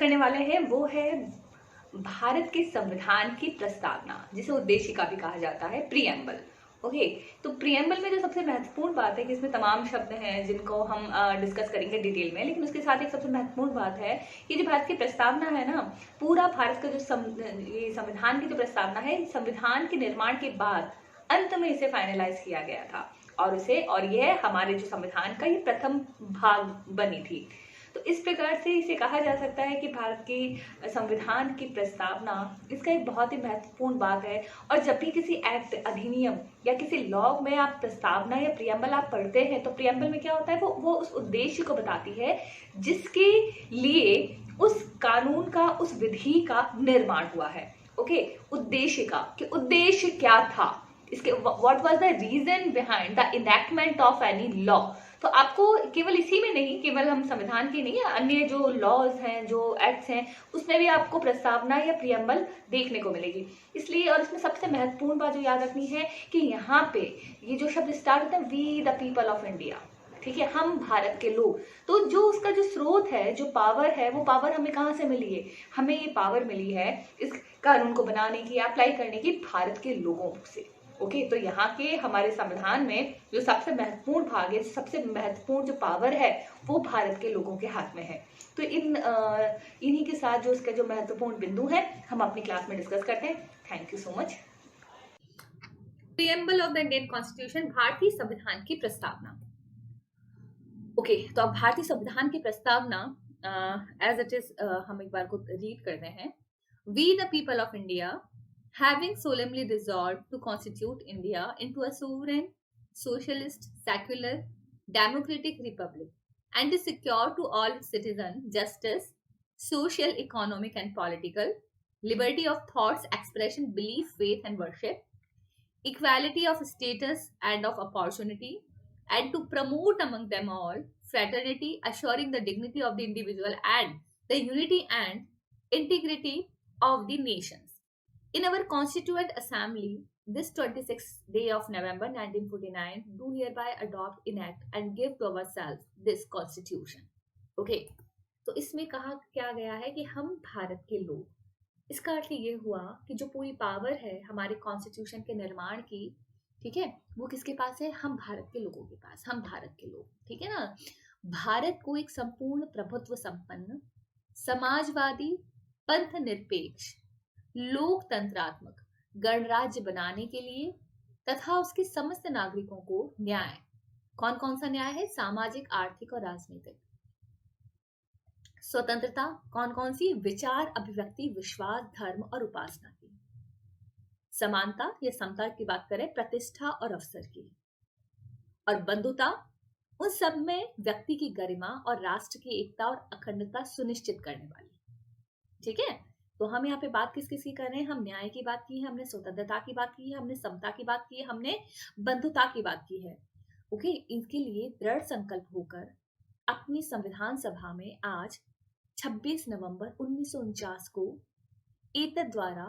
करने वाले हैं वो है भारत के संविधान की प्रस्तावना, जिसे उद्देशिका भी कहा जाता है, प्रीएम्बल। ओके, तो प्रीएम्बल में जो सबसे महत्वपूर्ण बात है कि इसमें तमाम शब्द हैं जिनको हम डिस्कस करेंगे डिटेल में, लेकिन उसके साथ एक सबसे महत्वपूर्ण बात है कि जो भारत की प्रस्तावना है ना, पूरा भारत का ये संविधान की जो प्रस्तावना है, संविधान के निर्माण के बाद अंत में इसे फाइनलाइज किया गया था और यह हमारे जो संविधान का ये प्रथम भाग बनी थी। तो इस प्रकार से इसे कहा जा सकता है कि भारत की संविधान की प्रस्तावना इसका एक बहुत ही महत्वपूर्ण बात है। और जब भी किसी एक्ट, अधिनियम या किसी लॉ में आप प्रस्तावना या प्रियम्बल आप पढ़ते हैं, तो प्रियम्बल में क्या होता है, वो उस उद्देश्य को बताती है जिसके लिए उस कानून का, उस विधि का निर्माण हुआ है। ओके, उद्देश्य का, कि उद्देश्य क्या था इसके, what was the reason behind the enactment of any law. तो आपको केवल इसी में नहीं, केवल हम संविधान की नहीं, अन्य जो लॉज हैं, जो एक्ट्स हैं, उसमें भी आपको प्रस्तावना या प्रियम्बल देखने को मिलेगी। इसलिए, और इसमें सबसे महत्वपूर्ण बात जो याद रखनी है कि यहाँ पे ये जो शब्द स्टार्ट होता है, we the people of India, ठीक है, हम भारत के लोग, तो जो उसका जो स्रोत है, जो पावर है, वो पावर हमें कहाँ से मिली है? हमें ये पावर मिली है इस कानून को बनाने की, अप्लाई करने की, भारत के लोगों से। ओके, तो यहाँ के हमारे संविधान में जो सबसे महत्वपूर्ण भाग है, सबसे महत्वपूर्ण जो पावर है, वो भारत के लोगों के हाथ में है। तो इन्हीं के साथ जो इसके जो महत्वपूर्ण बिंदु है, हम अपनी क्लास में डिस्कस करते हैं। Thank you so much. Preamble of the Indian constitution, भारतीय संविधान की प्रस्तावना। ओके, तो अब भारतीय संविधान की प्रस्तावना एज इट इज हम एक बार को रीड करते हैं। We the people of India, having solemnly resolved to constitute India into a sovereign, socialist, secular, democratic republic, and to secure to all its citizens justice, social, economic, and political, liberty of thoughts, expression, belief, faith, and worship, equality of status and of opportunity, and to promote among them all fraternity, assuring the dignity of the individual and the unity and integrity of the nations. In our Constituent Assembly, this 26th day of November 1949, do hereby adopt, enact, and give to ourselves this Constitution. Okay, तो इसमें कहा क्या गया है कि हम भारत के लोग, इसका अर्थ ये हुआ कि जो पूरी पावर है हमारे कॉन्स्टिट्यूशन के निर्माण की, ठीक है, वो किसके पास है? हम भारत के लोगों के पास, हम भारत के लोग, ठीक है ना। भारत को एक संपूर्ण प्रभुत्व संपन्न, समाजवादी, पंथ निरपेक्ष, लोकतंत्रात्मक गणराज्य बनाने के लिए तथा उसके समस्त नागरिकों को न्याय, कौन कौन सा न्याय है? सामाजिक, आर्थिक और राजनीतिक। स्वतंत्रता, कौन कौन सी? विचार, अभिव्यक्ति, विश्वास, धर्म और उपासना की। समानता या समता की बात करें, प्रतिष्ठा और अवसर की। और बंधुता, उन सब में व्यक्ति की गरिमा और राष्ट्र की एकता और अखंडता सुनिश्चित करने वाली, ठीक है। तो हम यहाँ पे बात किस किस की कर रहे हैं? हम न्याय की बात की है, हमने स्वतंत्रता की बात की है, हमने समता की बात की है, हमने बंधुता की बात की है। ओके, इसके लिए दृढ़ संकल्प होकर अपनी संविधान सभा में आज 26 नवंबर 1949 को एतद द्वारा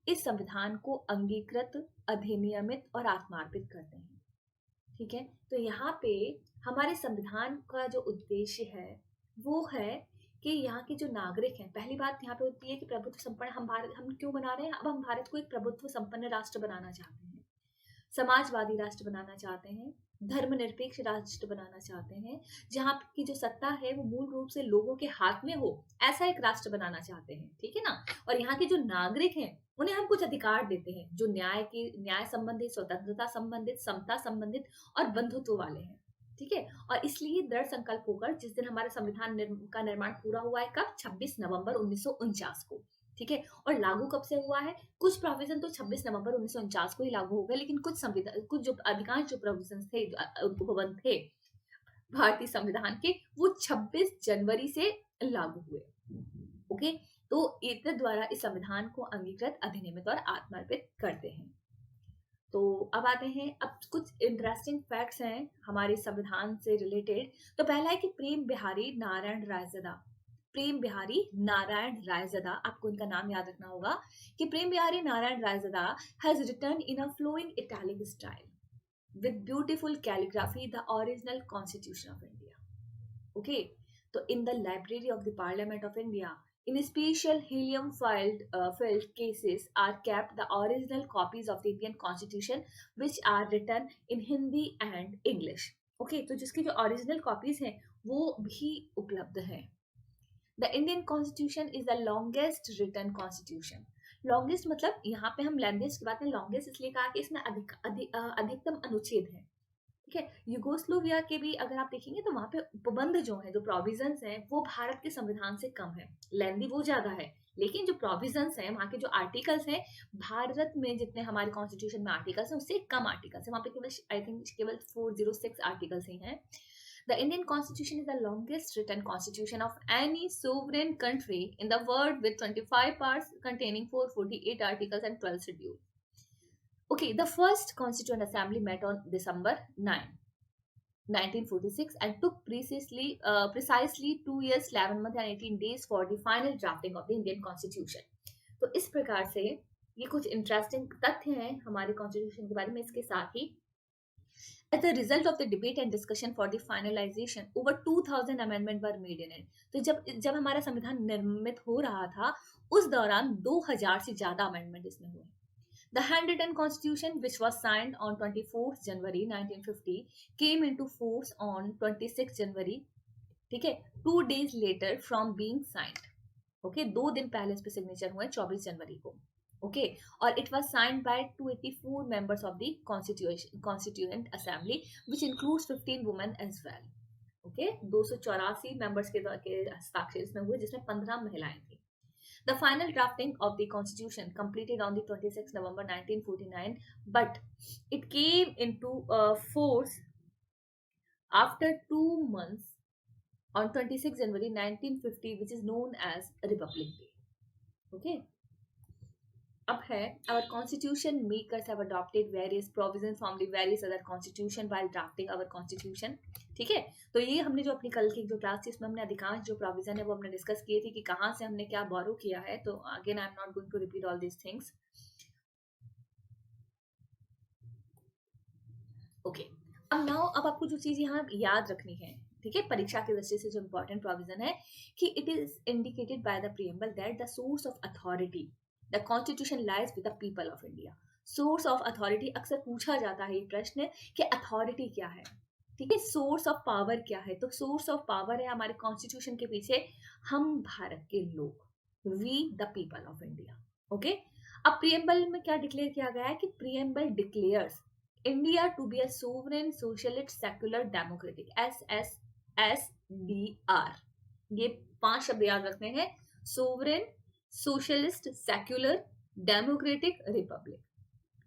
इस संविधान को अंगीकृत, अधिनियमित और आत्मार्पित करते हैं, ठीक है। तो यहाँ पे हमारे संविधान का जो उद्देश्य है वो है कि यहाँ के जो नागरिक हैं, पहली बात यहाँ पे होती है कि प्रभुत्व संपन्न हम क्यों बना रहे हैं? अब हम भारत को एक प्रभुत्व संपन्न राष्ट्र बनाना चाहते हैं, समाजवादी राष्ट्र बनाना चाहते हैं, धर्मनिरपेक्ष राष्ट्र बनाना चाहते हैं, जहाँ की जो सत्ता है वो मूल रूप से लोगों के हाथ में हो, ऐसा एक राष्ट्र बनाना चाहते हैं, ठीक है ना। और यहाँ के जो नागरिक हैं उन्हें हम कुछ अधिकार देते हैं जो न्याय संबंधित, स्वतंत्रता संबंधित, समता संबंधित और बंधुत्व वाले हैं, ठीक है। और इसलिए दृढ़ संकल्प होकर जिस दिन हमारे संविधान का निर्माण पूरा हुआ है, कब? 26 नवंबर 1949 को, ठीक है। और लागू कब से हुआ है? कुछ प्रोविजन तो 26 नवंबर 1949 को ही लागू हो गए, लेकिन कुछ जो अधिकांश जो प्रोविजन थे, उपबंध थे भारतीय संविधान के, वो 26 जनवरी से लागू हुए। ओके, तो एतद द्वारा इस संविधान को अंगीकृत, अधिनियमित और आत्मार्पित करते हैं। तो अब आते हैं, अब कुछ इंटरेस्टिंग फैक्ट्स हैं हमारे संविधान से रिलेटेड। तो पहला है कि प्रेम बिहारी नारायण रायज़दा, प्रेम बिहारी नारायण रायज़दा, आपको इनका नाम याद रखना होगा कि Prem Behari Narayan Raizada has written in a flowing italic style with beautiful calligraphy the original constitution of India. Okay, तो in the library of the parliament of India In special helium-filled cases are kept the original copies of the Indian Constitution, which are written in Hindi and English. Okay, तो जिसकी जो original copies हैं वो भी उपलब्ध हैं. The Indian Constitution is the longest written constitution. Longest मतलब यहाँ पे हम लैंग्वेज की बात में longest इसलिए कहा कि इसमें अधिकतम अनुच्छेद है. ठीक है, यूगोस्लोविया के भी अगर आप देखेंगे तो वहां पे उपबंध जो है, जो प्रोविजंस हैं, वो भारत के संविधान से कम है. लेंदी वो ज्यादा है, लेकिन जो प्रोविजंस हैं, वहां के जो आर्टिकल्स हैं, भारत में जितने हमारे कॉन्स्टिट्यूशन में आर्टिकल्स हैं उससे कम आर्टिकल्स हैं. वहां पे केवल आई थिंक केवल 406 आर्टिकल्स ही हैं. The Indian Constitution is the longest written constitution of any sovereign country in the world with 25 parts containing 448 articles and 12 schedules. Okay, the first Constituent Assembly met on December 9, 1946 and took precisely 2 years, 11 months and 18 days for the final drafting of the Indian Constitution. तो इस प्रकार से ये कुछ interesting तथ्य हैं हमारे constitution के बारे में. इसके साथ ही as a result of the debate and discussion for the finalization, over 2000 amendments were made in it. तो जब हमारा संविधान निर्मित हो रहा था उस दौरान 2000 से ज्यादा अमेंडमेंट इसमें हुए. The handwritten constitution, which was signed on 24th January 1950, came into force on 26th January. ठीक है, 2 days later from being signed. Okay, 2 दिन पहले इस पे सिग्नेचर हुए 24 जनवरी को. ओके, और it was signed by 284 members of the constituent assembly which includes 15 women as well. Okay, 284 members के हस्ताक्षर इसमें हुए, जिसमें 15 महिलाएं थी. The final drafting of the Constitution completed on the 26th November 1949, but it came into force after 2 months on 26 January 1950, which is known as Republic Day. Okay. अब है, our constitution makers have adopted various provisions from the various other constitution while drafting our constitution. ठीक है, तो ये हमने जो अपनी कल की जो क्लास थी उसमें हमने अधिकांश जो प्रोविजन है वो हमने डिस्कस किए थे कि कहाँ से हमने क्या बोरो किया है. तो again I am not going to repeat all this things. Okay, अब आपको जो चीज यहाँ याद रखनी है, ठीक है, परीक्षा की दृष्टि से जो इंपॉर्टेंट प्रोविजन है कि it is indicated by the preamble that the source of authority the constitution lies with the people of India. Source of authority अक्सर पूछा जाता है ये प्रश्न कि अथॉरिटी क्या है. ठीक है, सोर्स ऑफ पावर क्या है. तो सोर्स ऑफ पावर है हमारे कॉन्स्टिट्यूशन के पीछे हम भारत के लोग, we the people of India. Okay, अब प्रीएम्बल में क्या डिक्लेयर किया गया है कि preamble declares India to be a sovereign socialist secular democratic SSSDR. ये 5 शब्द याद रखने हैं. Sovereign socialist, secular, democratic republic.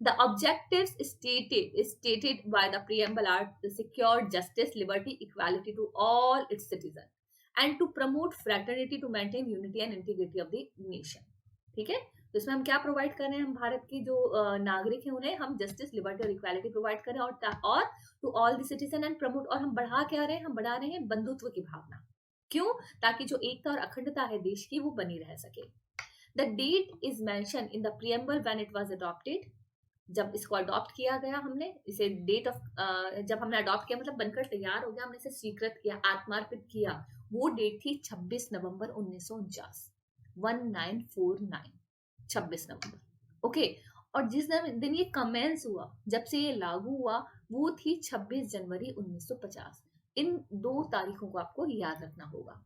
The objectives stated by the preamble are to secure justice, liberty, equality to all its citizens and to promote fraternity, to maintain unity and integrity of the nation. ठीक है, तो इसमें हम क्या provide कर रहे हैं, हम भारत के जो नागरिक हैं उन्हें हम जस्टिस, लिबर्टी और इक्वालिटी प्रोवाइड कर रहे हैं और to all the citizen and promote. और हम बढ़ा क्या रहे हैं, हम बढ़ा रहे हैं बंधुत्व की भावना. क्यों? ताकि जो एकता और अखंडता है देश की वो बनी रह सके. The date is mentioned in the preamble when it was adopted. जब इसको अडॉप्ट किया गया, हमने इसे डेट ऑफ जब हमने अडॉप्ट किया मतलब बनकर तैयार हो गया, हमने इसे स्वीकृत किया, आत्मार्पित किया, वो डेट थी 26 नवंबर 1949. 1949 26 नवंबर. ओके, और जिस दिन ये कमेंस हुआ, जब से ये लागू हुआ, वो थी 26 जनवरी 1950. इन 2 तारीखों को आपको याद रखना होगा.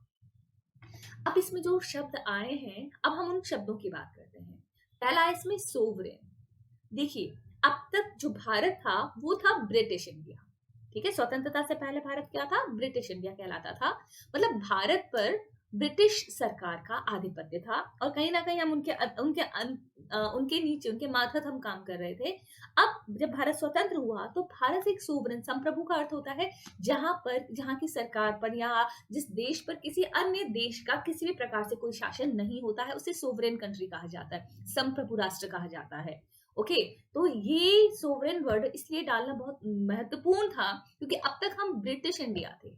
अब इसमें जो शब्द आए हैं, अब हम उन शब्दों की बात करते हैं. पहला है इसमें सोवरेन. देखिए, अब तक जो भारत था वो था ब्रिटिश इंडिया. ठीक है, स्वतंत्रता से पहले भारत क्या था, ब्रिटिश इंडिया कहलाता था. मतलब भारत पर ब्रिटिश सरकार का आधिपत्य था और कहीं ना कहीं हम उनके नीचे, उनके मातहत हम काम कर रहे थे. अब जब भारत स्वतंत्र हुआ तो भारत एक सोवरेन, संप्रभु का अर्थ होता है जहां की सरकार पर या जिस देश पर किसी अन्य देश का किसी भी प्रकार से कोई शासन नहीं होता है, उसे सोवरेन कंट्री कहा जाता है, संप्रभु राष्ट्र कहा जाता है. ओके, तो ये सोवरेन वर्ड इसलिए डालना बहुत महत्वपूर्ण था क्योंकि अब तक हम ब्रिटिश इंडिया थे,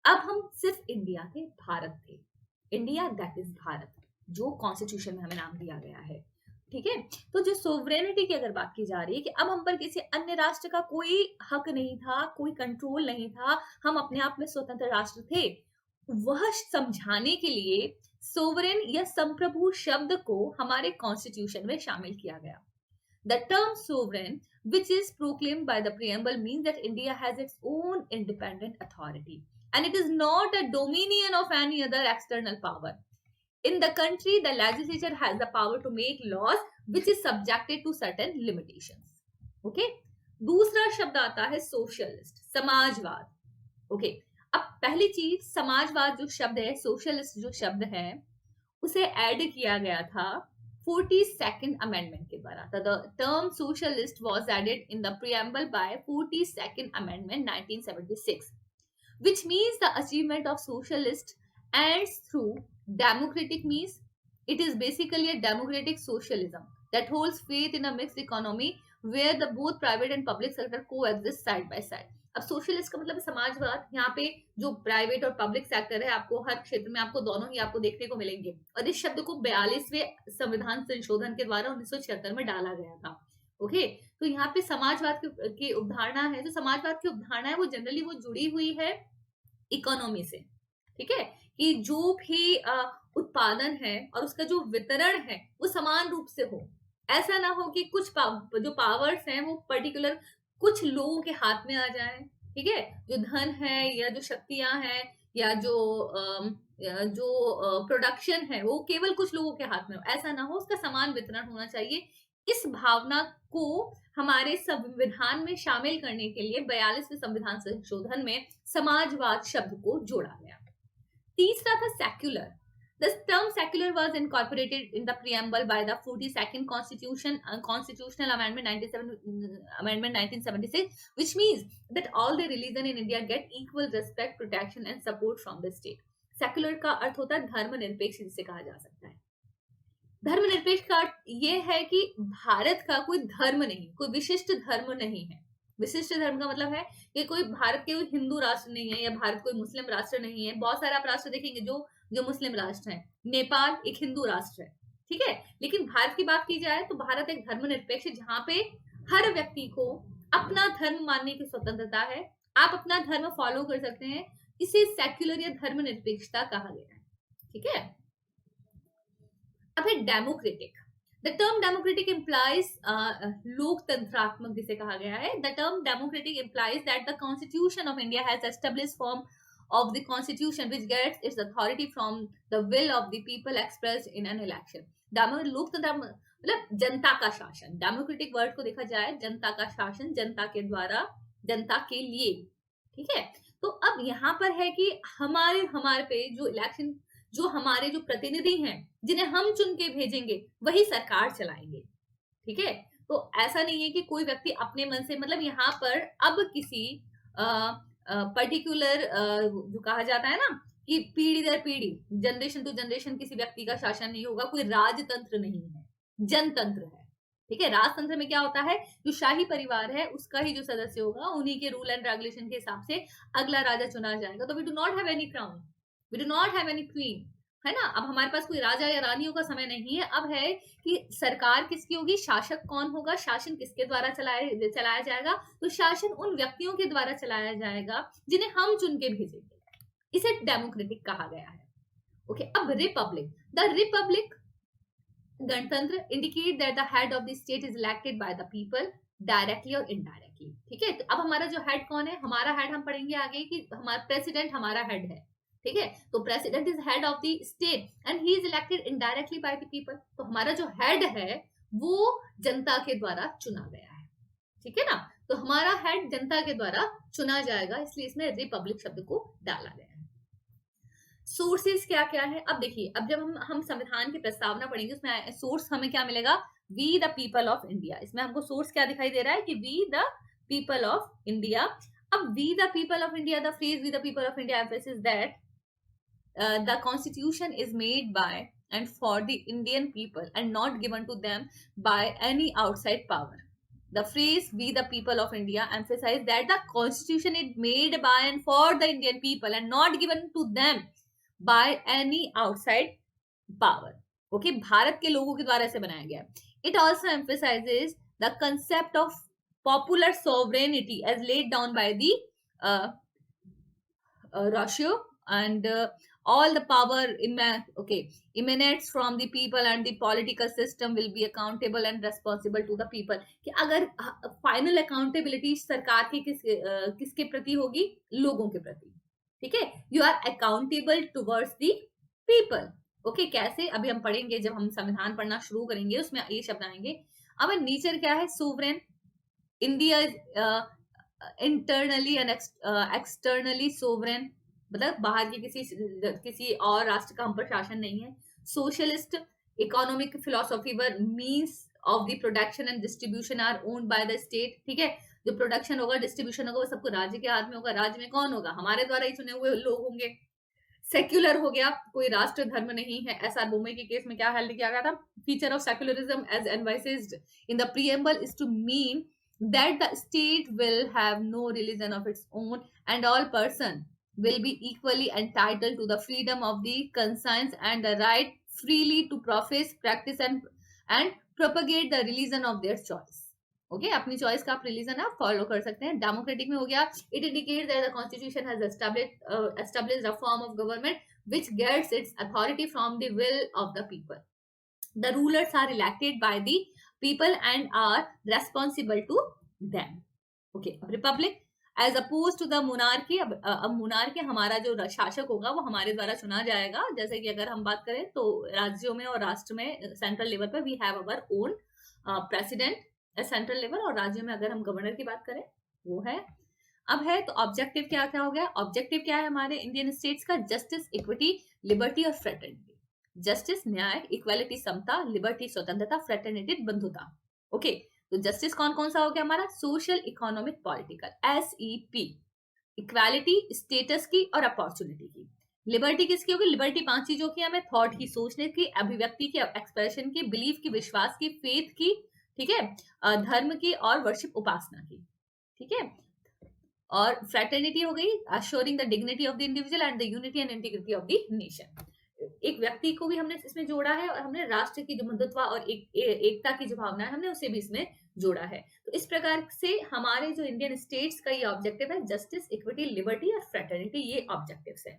अब हम सिर्फ इंडिया थे, भारत थे. इंडिया दैट इज भारत, जो कॉन्स्टिट्यूशन में हमें नाम दिया गया है. ठीक है, तो जो सोवरेनिटी की अगर बात की जा रही है कि अब हम पर किसी अन्य राष्ट्र का कोई हक नहीं था, कोई कंट्रोल नहीं था, हम अपने आप में स्वतंत्र राष्ट्र थे, वह समझाने के लिए सोवरेन या संप्रभु शब्द को हमारे कॉन्स्टिट्यूशन में शामिल किया गया। The term sovereign, which is proclaimed by the preamble, means that India has its own independent authority and it is not a dominion of any other external power. In the country, the legislature has the power to make laws which is subjected to certain limitations. Okay? दूसरा शब्द आता है socialist, समाजवाद. Okay, अब पहली चीज, समाजवाद जो शब्द है, सोशलिस्ट जो शब्द है, उसे ऐड किया गया था 42nd अमेंडमेंट के द्वारा. The term socialist was added in the preamble by 42nd amendment 1976, which means the achievement of socialist ends through democratic means. It is basically a democratic socialism that holds faith in a mixed economy where the both private and public sector coexist side by side. अब socialist का मतलब समाजवाद. यहाँ पे जो private और public sector है, आपको हर क्षेत्र में आपको दोनों ही आपको देखने को मिलेंगे. और इस शब्द को 42वें संविधान संशोधन के द्वारा 1976 में डाला गया था. ओके, तो यहाँ पे समाजवाद की अवधारणा है. जो समाजवाद की अवधारणा है वो जनरली वो जुड़ी हुई है इकोनॉमी से. ठीक है, कि जो भी उत्पादन है और उसका जो वितरण है वो समान रूप से हो. ऐसा ना हो कि कुछ जो पावर्स हैं वो पर्टिकुलर कुछ लोगों के हाथ में आ जाए. ठीक है, जो धन है या जो शक्तियां हैं या जो प्रोडक्शन है वो केवल कुछ लोगों के हाथ में हो. ऐसा ना हो, उसका समान वितरण होना चाहिए. इस भावना को हमारे संविधान में शामिल करने के लिए 42वें संविधान संशोधन में समाजवाद शब्द को जोड़ा गया. तीसरा था secular. The term secular was incorporated in the preamble by the 42nd Constitutional Amendment 1976, which means that all the religion in India get equal respect, protection and support from the state. Secular का अर्थ होता है धर्मनिरपेक्ष, जिसे कहा जा सकता है. धर्मनिरपेक्ष का अर्थ ये है कि भारत का कोई धर्म नहीं, कोई विशिष्ट धर्म नहीं है. विशिष्ट धर्म का मतलब है कि कोई भारत के हिंदू राष्ट्र नहीं है या भारत कोई मुस्लिम राष्ट्र नहीं है. बहुत सारे आप राष्ट्र देखेंगे जो मुस्लिम राष्ट्र हैं. नेपाल एक हिंदू राष्ट्र है. ठीक है, लेकिन भारत की बात की जाए तो भारत एक धर्मनिरपेक्ष है जहां पे हर व्यक्ति को अपना धर्म मानने की स्वतंत्रता है. आप अपना धर्म फॉलो कर सकते हैं. इसे सेक्युलर या धर्मनिरपेक्षता कहा गया है. ठीक है, अब है democratic. The term democratic implies लोकतंत्रात्मक, जिसे कहा गया है. The term democratic implies that the Constitution of India has established form of the Constitution which gets its authority from the will of the people expressed in an election. लोकतंत्र मतलब जनता का शासन. Democratic word को देखा जाए, जनता का शासन, जनता के द्वारा, जनता के लिए. ठीक है, तो अब यहाँ पर है कि हमारे पे जो इलेक्शन, जो हमारे जो प्रतिनिधि हैं जिन्हें हम चुन के भेजेंगे वही सरकार चलाएंगे. ठीक है, तो ऐसा नहीं है कि कोई व्यक्ति अपने मन से, मतलब यहाँ पर अब किसी पर्टिकुलर जो कहा जाता है ना कि पीढ़ी दर पीढ़ी, जनरेशन टू जनरेशन किसी व्यक्ति का शासन नहीं होगा. कोई राजतंत्र नहीं है, जनतंत्र है. ठीक है, राजतंत्र में क्या होता है, जो शाही परिवार है उसका ही जो सदस्य होगा उन्हीं के रूल एंड रेगुलेशन के हिसाब से अगला राजा चुना जाएगा. तो we do not have any crown, we do not have any queen, है ना. अब हमारे पास कोई राजा या रानियों का समय नहीं है. अब है कि सरकार किसकी होगी, शासक कौन होगा, शासन किसके द्वारा चलाया जाएगा. तो शासन उन व्यक्तियों के द्वारा चलाया जाएगा जिन्हें हम चुन के भेजेंगे. इसे डेमोक्रेटिक कहा गया है. ओके, अब रिपब्लिक. द रिपब्लिक, गणतंत्र, indicate that the head of the state is elected by the people directly और इनडायरेक्टली. ठीक है, तो अब हमारा जो हेड कौन है, हमारा हेड हम पढ़ेंगे आगे कि हमारा प्रेसिडेंट हमारा हेड है. ठीक है, तो president is head of the state and he is elected indirectly by the people. तो हमारा जो हेड है वो जनता के द्वारा चुना गया है. ठीक है ना, तो हमारा हेड जनता के द्वारा चुना जाएगा, इसलिए इसमें रिपब्लिक शब्द को डाला गया है. सोर्सेज क्या क्या है, अब देखिए, अब जब हम संविधान की प्रस्तावना पढ़ेंगे उसमें सोर्स हमें क्या मिलेगा, we the people of India. इसमें हमको सोर्स क्या दिखाई दे रहा है कि we the people of India. अब we the people of India, the phrase we the people of India emphasis that the constitution is made by and for the Indian people and not given to them by any outside power. The phrase we the people of India emphasize that the constitution is made by and for the Indian people and not given to them by any outside power. Okay, Bharat के लोगों के द्वारा इसे बनाया गया. It also emphasizes the concept of popular sovereignty as laid down by the Rousseau and all the power emanates from the people and the political system will be accountable and responsible to the people. कि अगर final accountability सरकार की किसके प्रति होगी? लोगों के प्रति, ठीक है। You are accountable towards the people. Okay, कैसे? अभी हम पढ़ेंगे, जब हम संविधान पढ़ना शुरू करेंगे उसमें ये शब्द आएंगे। अब नेचर क्या है? Sovereign. India internally and externally sovereign, मतलब बाहर की किसी और राष्ट्र का हम पर शासन नहीं है। Socialist, economic philosophy where means of the production and distribution are owned by the state, ठीक है। जो प्रोडक्शन होगा, डिस्ट्रीब्यूशन होगा, वो सबको राज्य के हाथ में होगा। राज्य में कौन होगा? हमारे द्वारा ही चुने हुए लोग होंगे। सेक्युलर हो गया, कोई राष्ट्र धर्म नहीं है। एसआर बोमे के केस में क्या हेल्ड किया गया था? Feature of secularism as envisaged in the preamble is to mean that the state will have no religion of its own and all person will be equally entitled to the freedom of the conscience and the right freely to profess, practice and propagate the religion of their choice. Okay, अपनी choice का आप religion आप follow कर सकते हैं। Democratic में हो गया, it indicates that the constitution has established a form of government which gets its authority from the will of the people. The rulers are elected by the people and are responsible to them. Okay, republic as opposed to the monarchy. अब monarchy, हमारा जो शासक होगा वो हमारे द्वारा चुना जाएगा। जैसे कि अगर हम बात करें तो राज्यों में और राष्ट्र में सेंट्रल लेवल पे we have our own president at central level, और राज्यों में अगर हम गवर्नर की बात करें वो है। अब है तो ऑब्जेक्टिव क्या क्या हो गया? ऑब्जेक्टिव क्या है हमारे इंडियन स्टेट्स का? जस्टिस, इक्विटी, लिबर्टी और फ्रेटर्निटी। जस्टिस न्याय, इक्वालिटी समता, लिबर्टी स्वतंत्रता, फ्रेटर्निटी बंधुता। ओके, तो जस्टिस कौन कौन सा हो गया हमारा? Social, economic, political, SEP। Equality status की और अपॉर्चुनिटी की। लिबर्टी किसकी होगी? लिबर्टी 5 चीजों की हमें, थॉट की, सोचने की, अभिव्यक्ति की, एक्सप्रेशन की, बिलीफ की, विश्वास की, फेथ की, ठीक है, धर्म की और वर्शिप, उपासना की, ठीक है। और फ्रेटर्निटी हो गई assuring the dignity of the individual and the unity and integrity of the nation. एक व्यक्ति को भी हमने इसमें जोड़ा है और हमने राष्ट्र की जो बंधुत्व और एकता की जो भावना है हमने उसे भी इसमें जोड़ा है। तो इस प्रकार से हमारे जो इंडियन स्टेट्स का ये ऑब्जेक्टिव है, जस्टिस, इक्विटी, लिबर्टी और फ्रेटर्निटी, ये ऑब्जेक्टिव्स है।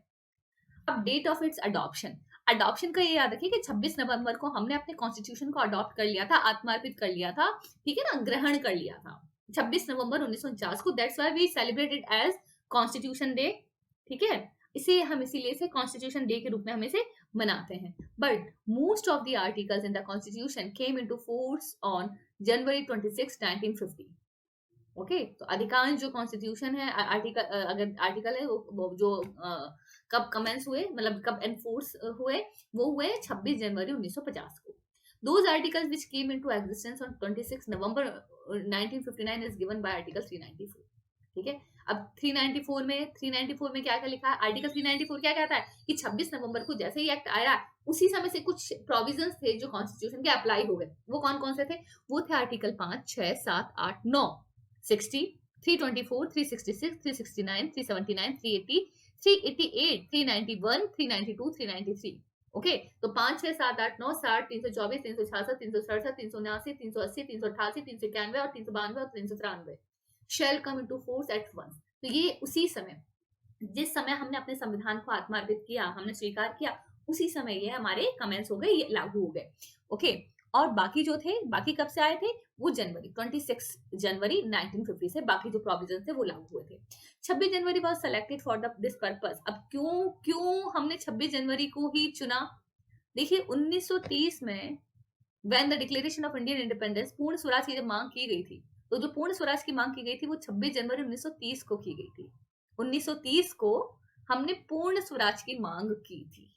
अब date of its adoption. Adoption का ये याद रखिए कि 26 नवंबर को हमने अपने कॉन्स्टिट्यूशन को अडॉप्ट कर लिया था, आत्मार्पित कर लिया था, ठीक है ना, ग्रहण कर लिया था 26 नवंबर 1949 को। That's why we celebrate it as constitution day, ठीक है। इसे हम इसीलिए कॉन्स्टिट्यूशन डे के रूप में हम इसे मनाते हैं। But most of the articles in the constitution came into force on January 26, 1950। Okay, तो अधिकांश जो कॉन्स्टिट्यूशन है अगर आर्टिकल है वो जो कब कमेंस हुए, मतलब कब एनफोर्स हुए, वो हुए 26 जनवरी 1950 को। Those articles which came into existence on 26 November 1959 is given by Article 394, ठीक है। अब 394 में क्या क्या लिखा है? आर्टिकल 394 क्या कहता है कि 26 नवंबर को जैसे ही एक्ट आया उसी समय से कुछ प्रोविजंस थे जो कॉन्स्टिट्यूशन के अप्लाई हो गए। वो कौन कौन से थे? वो थे आर्टिकल 5, 6, 7, 8, 9, 60, 324, 366, 369, 379, 380, 388, 391, 392, 393। ओके, तो 5, 6, 7, 8, 9, 60, 324, 366, 367, 379, 380, 388, 391 और 392 और 393 shall come into force at once। तो ये उसी समय, जिस समय हमने अपने संविधान को आत्मार्पित किया, हमने स्वीकार किया, उसी समय ये हमारे कमेंट्स हो गए, ये लागू हो गए। ओके, और बाकी जो थे, बाकी कब से आए थे? वो 26 जनवरी 1950 से बाकी जो प्रोविजन थे वो लागू हुए थे। 26 January was selected for this purpose. अब क्यों हमने 26 जनवरी को ही चुना? देखिए 1930 में when the declaration of Indian independence, पूर्ण स्वराज की जब मांग की गई थी, तो जो पूर्ण स्वराज की मांग की गई थी वो 26 जनवरी 1930 को की गई थी। 1930 को हमने पूर्ण स्वराज की मांग की थी।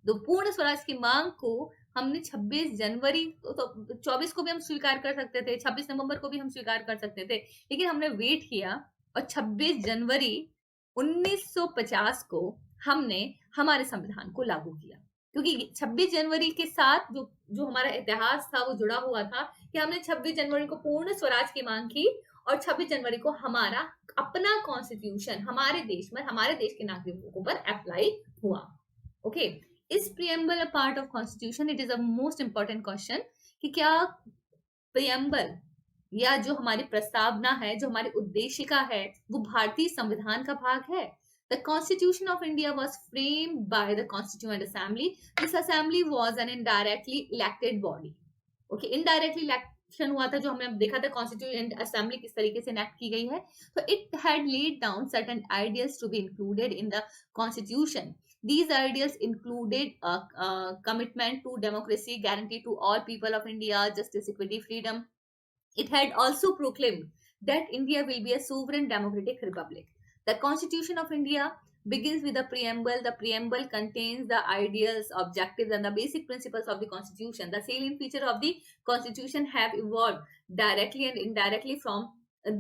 तो पूर्ण स्वराज की मांग को हमने 26 जनवरी, तो 24 को भी हम स्वीकार कर सकते थे, 26 नवंबर को भी हम स्वीकार कर सकते थे, लेकिन हमने वेट किया और 26 जनवरी 1950 को हमने हमारे संविधान को लागू किया। क्योंकि 26 जनवरी के साथ जो हमारा इतिहास था वो जुड़ा हुआ था कि हमने 26 जनवरी को पूर्ण स्वराज की मांग की और 26 जनवरी को हमारा अपना कॉन्स्टिट्यूशन हमारे देश में, हमारे देश के नागरिकों पर अप्लाई हुआ। ओके, इस preamble a part of constitution? It is a most important question कि क्या प्रियम्बल या जो हमारी प्रस्तावना है, जो हमारी उद्देशिका है, वो भारतीय संविधान का भाग है? The Constitution of India was framed by the Constituent Assembly. This assembly was an indirectly elected body. Okay, indirectly election हुआ था, जो हमने देखा था कॉन्स्टिट्यूएंट असेंबली किस तरीके से इनेक्ट की गई है. तो it had laid down certain ideals to be included in the constitution. These ideals included commitment to democracy, guarantee to all people of India, justice, equity, freedom. It had also proclaimed that India will be a sovereign democratic republic. The Constitution of India begins with the preamble. The preamble contains the ideals, objectives, and the basic principles of the Constitution. The salient feature of the Constitution have evolved directly and indirectly from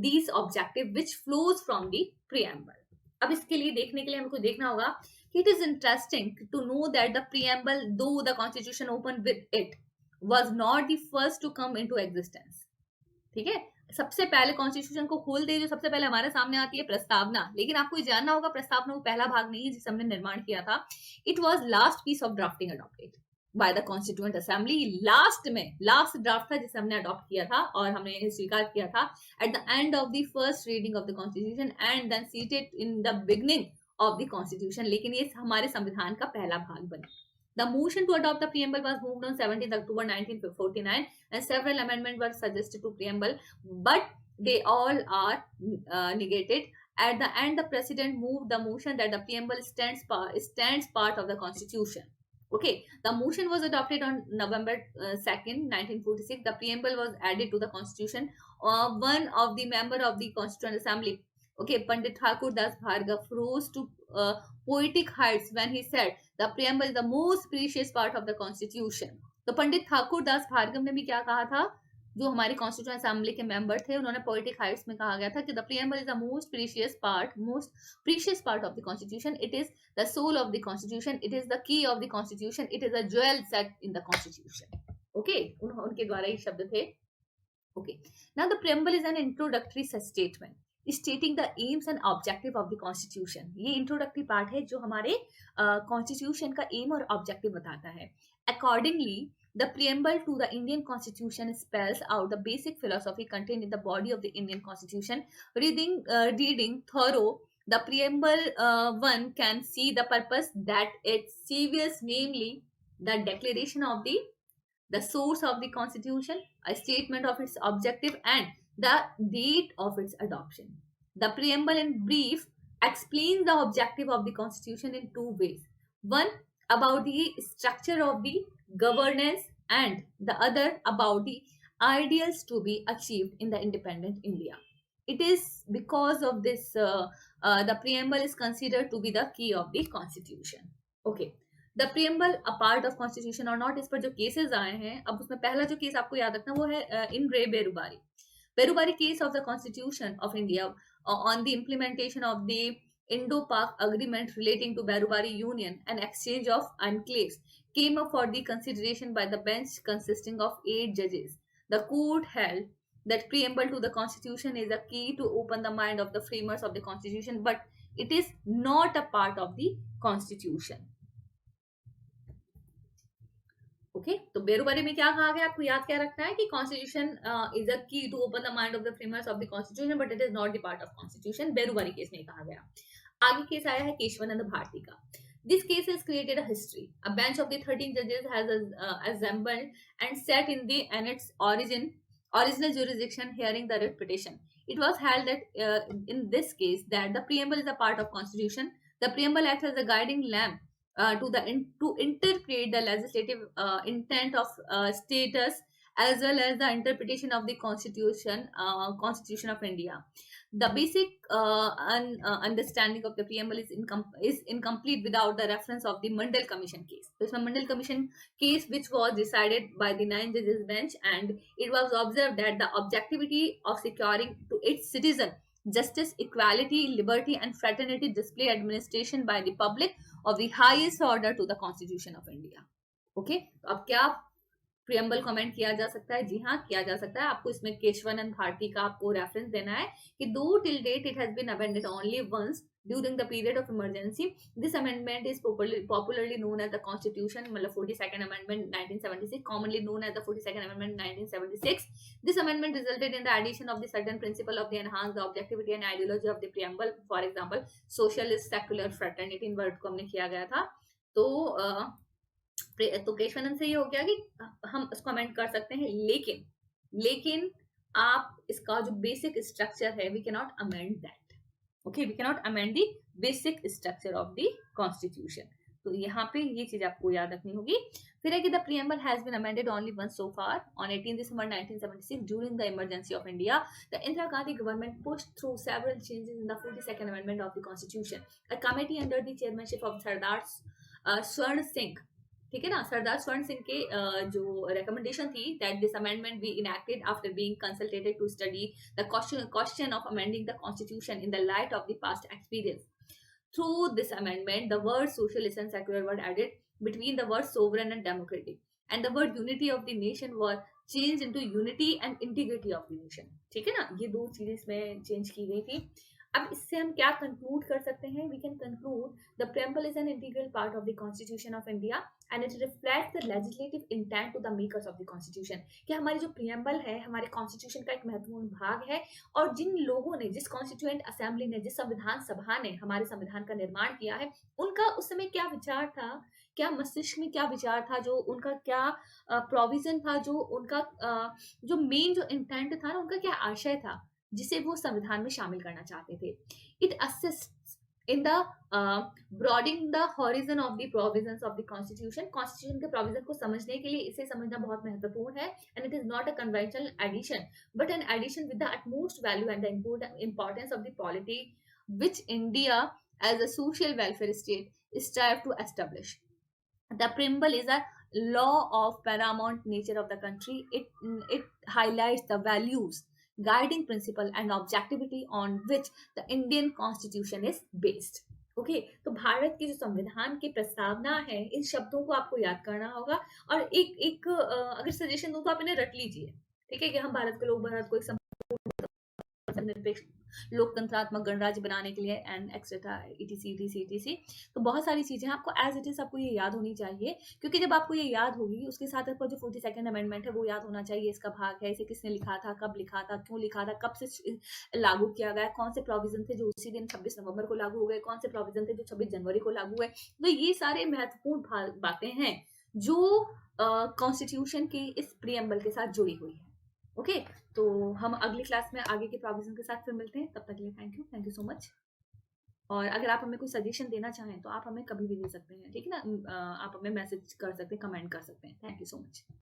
these objectives, which flows from the preamble. अब इसके लिए देखने के लिए हमको देखना होगा कि it is interesting to know that the preamble, though the Constitution opened with it, was not the first to come into existence. ठीक है, सबसे पहले कॉन्स्टिट्यूशन को खोल दे जो सबसे पहले हमारे सामने आती है प्रस्तावना. लेकिन आपको ये जानना होगा प्रस्तावना वो पहला भाग नहीं है जिसे हमने निर्माण किया था. It was last piece of drafting adopted by the constituent assembly. Last draft था जिसे हमने अडॉप्ट किया था और हमने स्वीकार किया था at the end of the first reading of the constitution and then seated in the beginning of the constitution. लेकिन ये हमारे संविधान का पहला भाग बना. The motion to adopt the preamble was moved on 17th October 1949 and several amendments were suggested to preamble, but they all are negated. At the end, the president moved the motion that the preamble stands part of the constitution. Okay, the motion was adopted on November 2nd, 1946. The preamble was added to the constitution. One of the member of the Constituent Assembly, okay, Pandit Thakur Das Bhargava, rose to poetic heights when he said the preamble is the most precious part of the constitution. तो पंडित ठाकुर दास भार्गव ने भी क्या कहा था, जो हमारे constituent assembly के member थे, उन्होंने पोएटिक हाइट्स में कहा गया था कि the preamble is the most precious part of the constitution. It is the soul of the constitution. It is the key of the constitution. It is a jewel set in the constitution. Okay, उनके द्वारा ये शब्द थे. Okay, now the preamble is an introductory statement stating the aims and objective of the constitution. ये introductory part है जो हमारे constitution का एम और ऑब्जेक्टिव बताता है. Accordingly the preamble to the Indian Constitution spells out the basic philosophy contained in the body of the Indian Constitution. Reading thorough the preamble, one can see the purpose that it serves, namely the declaration of the source of the Constitution, a statement of its objective, and the date of its adoption. The preamble in brief explains the objective of the Constitution in two ways. One, about the structure of the governance, and the other about the ideals to be achieved in the independent India. It is because of this the preamble is considered to be the key of the Constitution. Okay, the preamble a part of Constitution or not, इस पर जो cases आए हैं, अब उसमें पहला जो case आपको याद रखना वो है इन रे Berubari case of the Constitution of India on the implementation of the Indo-Pak agreement relating to Berubari Union and exchange of enclaves came up for the consideration by the bench consisting of 8 judges. The court held that preamble to the Constitution is a key to open the mind of the framers of the Constitution, but it is not a part of the Constitution. Okay, तो बेरुबारी में क्या कहा गया, आपको याद क्या रखना है कि constitution is a key to open the mind of the framers of the constitution, but it is not the part of constitution. Berubari case में कहा गया. आगे केस आया है केशवानंद भारती का. This case has created a history. A bench of the 13 judges has assembled and sat in its original jurisdiction hearing the writ petition. It was held that in this case that the preamble is a part of Constitution. The preamble acts as a guiding lamp to interpret the legislative intent of status as well as the interpretation of the Constitution of India. The basic understanding of the preamble is incomplete without the reference of the Mandal Commission case. So, it's a Mandal Commission case which was decided by the 9 judges bench, and it was observed that the objectivity of securing to its citizen justice, equality, liberty, and fraternity display administration by the public of the highest order to the Constitution of India. Okay, तो अब क्या preamble comment किया जा सकता है? जी हाँ, किया जा सकता है. आपको इसमें केशवानंद भारती का आपको रेफरेंस देना है कि though till date it has been amended only once during the period of emergency. This amendment is popularly known as the Constitution, मतलब 42nd Amendment 1976, commonly known as the 42nd Amendment 1976. This amendment resulted in the addition of the certain principle of the enhanced the objectivity and ideology of the preamble. For example, socialist secular fraternity in word को हमने किया गया था. तो केशवानंद से ये हो गया कि हम इसको अमेंड कर सकते हैं, लेकिन आप इसका जो बेसिक स्ट्रक्चर है, we can not amend that. Okay, we can not amend the basic structure of the constitution. तो यहाँ पे ये चीज आपको याद रखनी होगी. फिर है कि the preamble has been amended only once so far on 18 December 1976 during the emergency of India. The Indira Gandhi government pushed through several changes in the 42nd amendment of the constitution. A committee under the chairmanship of Sardar Swaran Singh, ठीक है ना, सरदार स्वर्ण सिंह के जो recommendation थी that this amendment be enacted after being consultated to study the question of amending the constitution in the light of the past experience. Through this amendment the word socialist and secular word added between the word sovereign and democratic, and the word unity of the nation were changed into unity and integrity of the nation. ठीक है ना, ये दो चीजें इसमें change की गई थी. अब इससे हम क्या कंक्लूड कर सकते हैं? We can conclude the preamble is an integral part of the constitution of India and it reflects the legislative intent to the makers of the constitution. कि हमारी जो प्रियम्बल है हमारे कॉन्स्टिट्यूशन का एक महत्वपूर्ण भाग है, और जिन लोगों ने, जिस कॉन्स्टिट्यूएंट असेंबली ने, जिस संविधान सभा ने हमारे संविधान का निर्माण किया है, उनका उस समय क्या विचार था, क्या मस्तिष्क में क्या विचार था, जो उनका क्या प्रोविजन था, जो उनका जो मेन जो इंटेंट था ना, उनका क्या आशय था जिसे वो संविधान में शामिल करना चाहते थे. It assists in the broading the horizon of the provisions of the constitution. Constitution के प्रोविजन को समझने के लिए इसे समझना बहुत महत्वपूर्ण है. And it is not a conventional addition but an addition with the utmost value and the importance of the polity which India as a social welfare state strive to establish. The preamble is a law of paramount nature of the country. It highlights the values, guiding principle and objectivity on which the Indian Constitution is based. Okay, तो भारत की जो संविधान की प्रस्तावना है, इन शब्दों को आपको याद करना होगा. और एक अगर सजेशन दूं तो आप इन्हें रट लीजिए. ठीक है, कि हम भारत के लोग भारत को एक निरपेक्ष लोकतंत्रात्मक गणराज्य बनाने के लिए एंड एक्सेट्रा etc. तो बहुत सारी चीजें आपको एज इट इज आपको ये याद होनी चाहिए, क्योंकि जब आपको ये याद होगी उसके साथ आपको जो 42nd अमेंडमेंट है वो याद होना चाहिए. इसका भाग है, इसे किसने लिखा था, कब लिखा था, क्यों लिखा था, कब से लागू किया गया, कौन से प्रोविजन थे जो उसी दिन 26 नवंबर को लागू हो गए, कौन से प्रोविजन थे जो 26 जनवरी को लागू हुए. तो ये सारे महत्वपूर्ण बातें हैं जो कॉन्स्टिट्यूशन की इस प्रीएम्बल के साथ जुड़ी हुई है. ओके, तो हम अगली क्लास में आगे के प्रोविजन के साथ फिर मिलते हैं. तब तक के लिए थैंक यू सो मच. और अगर आप हमें कोई सजेशन देना चाहें तो आप हमें कभी भी दे सकते हैं. ठीक है ना, आप हमें मैसेज कर सकते हैं, कमेंट कर सकते हैं. Thank you so much.